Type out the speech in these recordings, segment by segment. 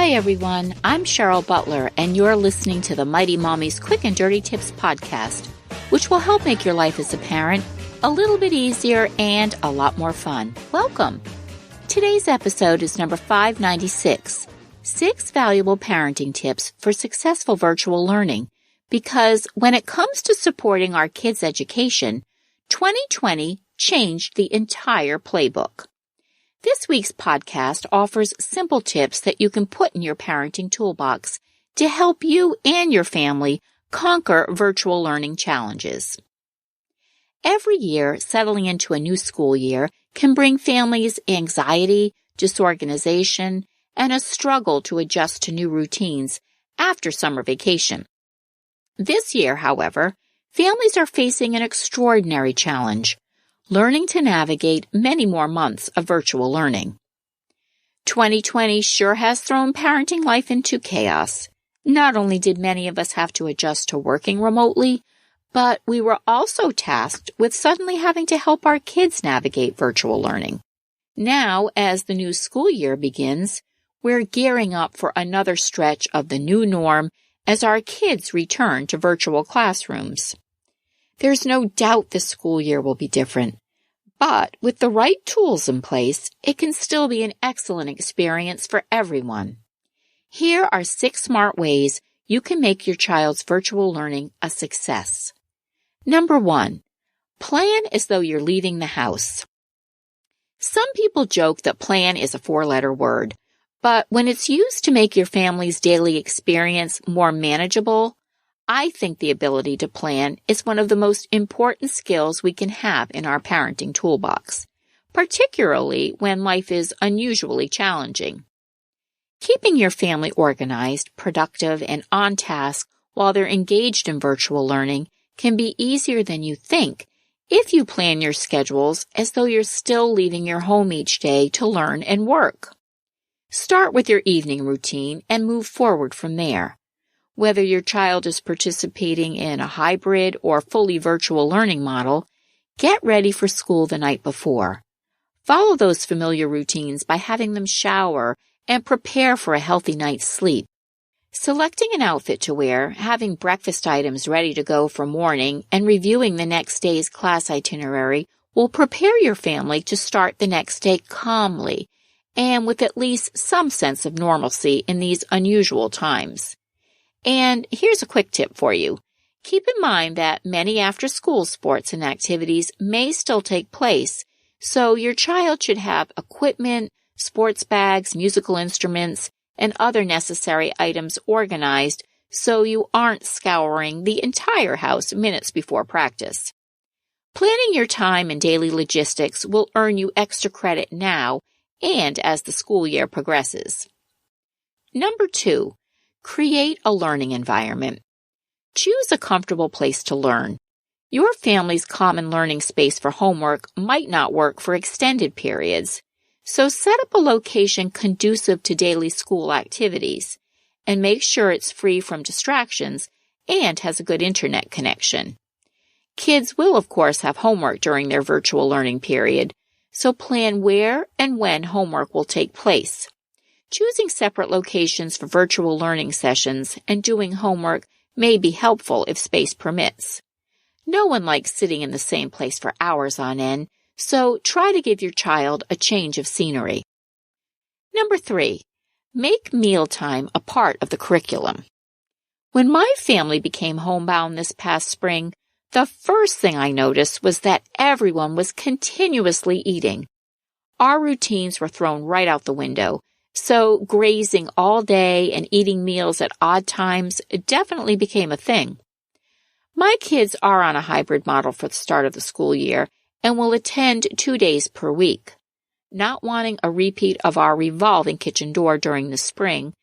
Hi, everyone. I'm Cheryl Butler, and you're listening to the Mighty Mommy's Quick and Dirty Tips podcast, which will help make your life as a parent a little bit easier and a lot more fun. Welcome. Today's episode is number 596, 6 Valuable Parenting Tips for Successful Virtual Learning, because when it comes to supporting our kids' education, 2020 changed the entire playbook. This week's podcast offers simple tips that you can put in your parenting toolbox to help you and your family conquer virtual learning challenges. Every year, settling into a new school year can bring families anxiety, disorganization, and a struggle to adjust to new routines after summer vacation. This year, however, families are facing an extraordinary challenge: learning to navigate many more months of virtual learning. 2020 sure has thrown parenting life into chaos. Not only did many of us have to adjust to working remotely, but we were also tasked with suddenly having to help our kids navigate virtual learning. Now, as the new school year begins, we're gearing up for another stretch of the new norm as our kids return to virtual classrooms. There's no doubt this school year will be different, but with the right tools in place, it can still be an excellent experience for everyone. Here are 6 smart ways you can make your child's virtual learning a success. Number 1, plan as though you're leaving the house. Some people joke that plan is a 4-letter word, but when it's used to make your family's daily experience more manageable, I think the ability to plan is one of the most important skills we can have in our parenting toolbox, particularly when life is unusually challenging. Keeping your family organized, productive, and on task while they're engaged in virtual learning can be easier than you think if you plan your schedules as though you're still leaving your home each day to learn and work. Start with your evening routine and move forward from there. Whether your child is participating in a hybrid or fully virtual learning model, get ready for school the night before. Follow those familiar routines by having them shower and prepare for a healthy night's sleep. Selecting an outfit to wear, having breakfast items ready to go for morning, and reviewing the next day's class itinerary will prepare your family to start the next day calmly and with at least some sense of normalcy in these unusual times. And here's a quick tip for you. Keep in mind that many after-school sports and activities may still take place, so your child should have equipment, sports bags, musical instruments, and other necessary items organized so you aren't scouring the entire house minutes before practice. Planning your time and daily logistics will earn you extra credit now and as the school year progresses. Number 2. Create a learning environment. Choose a comfortable place to learn. Your family's common learning space for homework might not work for extended periods, so set up a location conducive to daily school activities and make sure it's free from distractions and has a good internet connection. Kids will, of course, have homework during their virtual learning period, so plan where and when homework will take place. Choosing separate locations for virtual learning sessions and doing homework may be helpful if space permits. No one likes sitting in the same place for hours on end, so try to give your child a change of scenery. Number 3, make mealtime a part of the curriculum. When my family became homebound this past spring, the first thing I noticed was that everyone was continuously eating. Our routines were thrown right out the window, so grazing all day and eating meals at odd times definitely became a thing. My kids are on a hybrid model for the start of the school year and will attend 2 days per week. Not wanting a repeat of our revolving kitchen door during the spring,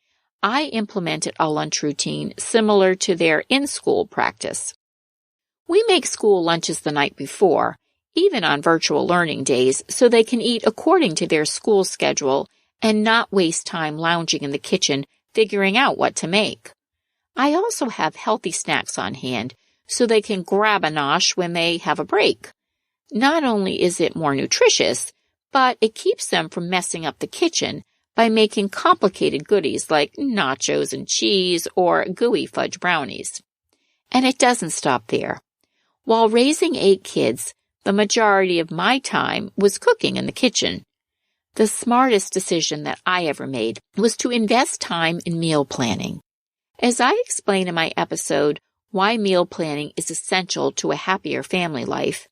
I implemented a lunch routine similar to their in-school practice. We make school lunches the night before, even on virtual learning days, so they can eat according to their school schedule and not waste time lounging in the kitchen figuring out what to make. I also have healthy snacks on hand so they can grab a nosh when they have a break. Not only is it more nutritious, but it keeps them from messing up the kitchen by making complicated goodies like nachos and cheese or gooey fudge brownies. And it doesn't stop there. While raising 8 kids, the majority of my time was cooking in the kitchen. The smartest decision that I ever made was to invest time in meal planning. As I explain in my episode, Why Meal Planning is Essential to a Happier Family Life,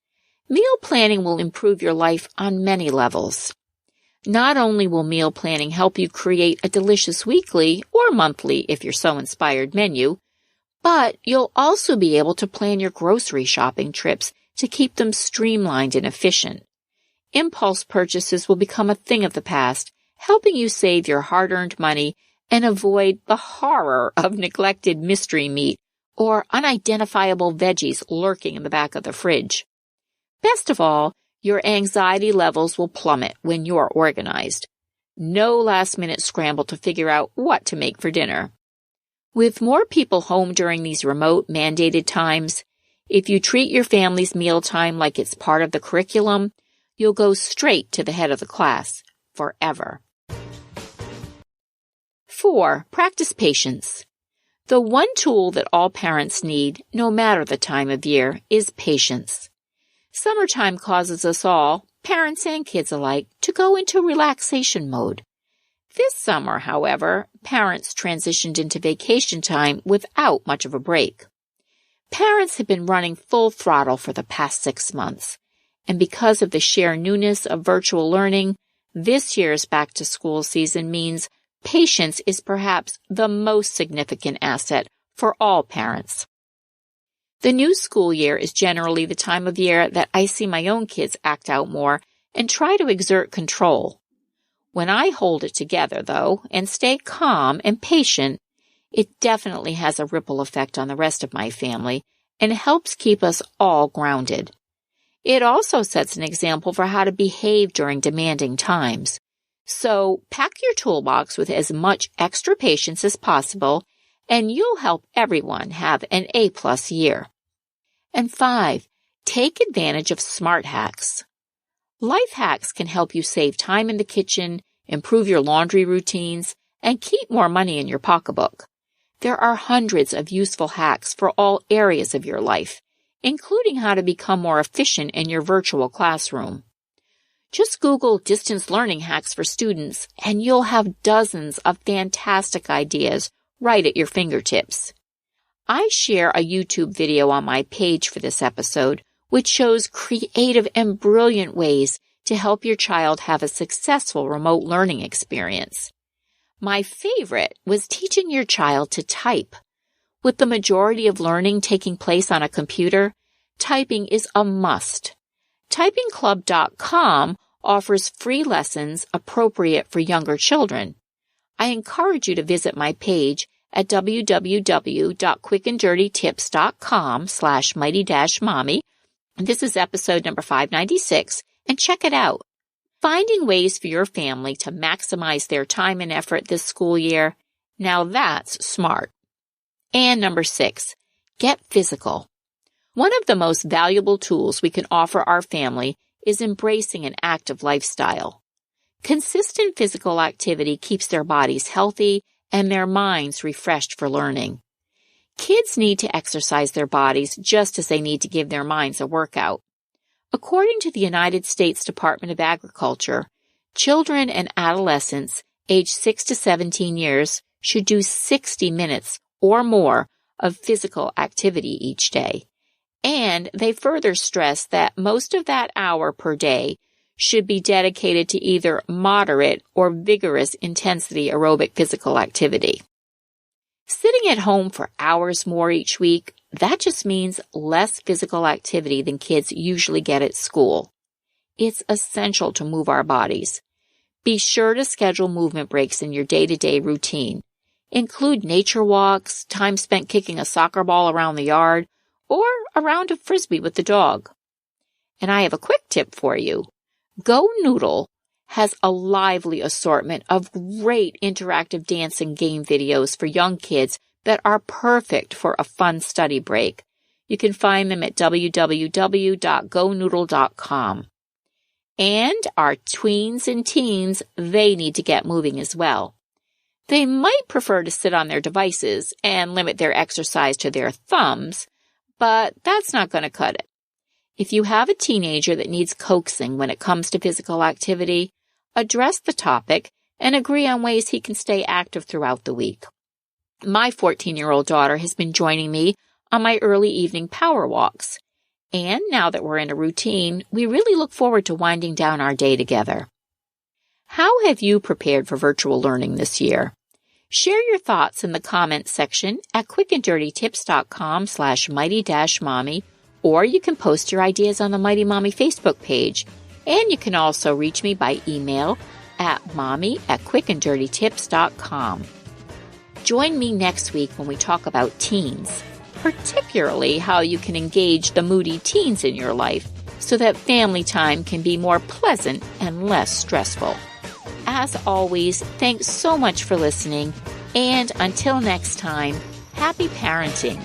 meal planning will improve your life on many levels. Not only will meal planning help you create a delicious weekly or monthly, if you're so inspired, menu, but you'll also be able to plan your grocery shopping trips to keep them streamlined and efficient. Impulse purchases will become a thing of the past, helping you save your hard-earned money and avoid the horror of neglected mystery meat or unidentifiable veggies lurking in the back of the fridge. Best of all, your anxiety levels will plummet when you're organized. No last-minute scramble to figure out what to make for dinner. With more people home during these remote, mandated times, if you treat your family's mealtime like it's part of the curriculum, you'll go straight to the head of the class, forever. 4. Practice patience. The one tool that all parents need, no matter the time of year, is patience. Summertime causes us all, parents and kids alike, to go into relaxation mode. This summer, however, parents transitioned into vacation time without much of a break. Parents have been running full throttle for the past 6 months, and because of the sheer newness of virtual learning, this year's back-to-school season means patience is perhaps the most significant asset for all parents. The new school year is generally the time of year that I see my own kids act out more and try to exert control. When I hold it together, though, and stay calm and patient, it definitely has a ripple effect on the rest of my family and helps keep us all grounded. It also sets an example for how to behave during demanding times. So pack your toolbox with as much extra patience as possible, and you'll help everyone have an A+ year. And 5, take advantage of smart hacks. Life hacks can help you save time in the kitchen, improve your laundry routines, and keep more money in your pocketbook. There are hundreds of useful hacks for all areas of your life, including how to become more efficient in your virtual classroom. Just Google distance learning hacks for students, and you'll have dozens of fantastic ideas right at your fingertips. I share a YouTube video on my page for this episode, which shows creative and brilliant ways to help your child have a successful remote learning experience. My favorite was teaching your child to type. With the majority of learning taking place on a computer, typing is a must. TypingClub.com offers free lessons appropriate for younger children. I encourage you to visit my page at www.quickanddirtytips.com/mighty-mommy. This is episode number 596, and check it out. Finding ways for your family to maximize their time and effort this school year, now that's smart. And number 6, get physical. One of the most valuable tools we can offer our family is embracing an active lifestyle. Consistent physical activity keeps their bodies healthy and their minds refreshed for learning. Kids need to exercise their bodies just as they need to give their minds a workout. According to the United States Department of Agriculture, children and adolescents aged 6 to 17 years should do 60 minutes or more of physical activity each day. And they further stress that most of that hour per day should be dedicated to either moderate or vigorous intensity aerobic physical activity. Sitting at home for hours more each week, that just means less physical activity than kids usually get at school. It's essential to move our bodies. Be sure to schedule movement breaks in your day-to-day routine. Include nature walks, time spent kicking a soccer ball around the yard, or a round of frisbee with the dog. And I have a quick tip for you. Go Noodle has a lively assortment of great interactive dance and game videos for young kids that are perfect for a fun study break. You can find them at www.gonoodle.com. And our tweens and teens, they need to get moving as well. They might prefer to sit on their devices and limit their exercise to their thumbs, but that's not going to cut it. If you have a teenager that needs coaxing when it comes to physical activity, address the topic and agree on ways he can stay active throughout the week. My 14-year-old daughter has been joining me on my early evening power walks. And now that we're in a routine, we really look forward to winding down our day together. How have you prepared for virtual learning this year? Share your thoughts in the comments section at quickanddirtytips.com/mighty-mommy, or you can post your ideas on the Mighty Mommy Facebook page. And you can also reach me by email at mommy@quickanddirtytips.com. Join me next week when we talk about teens, particularly how you can engage the moody teens in your life so that family time can be more pleasant and less stressful. As always, thanks so much for listening, and until next time, happy parenting.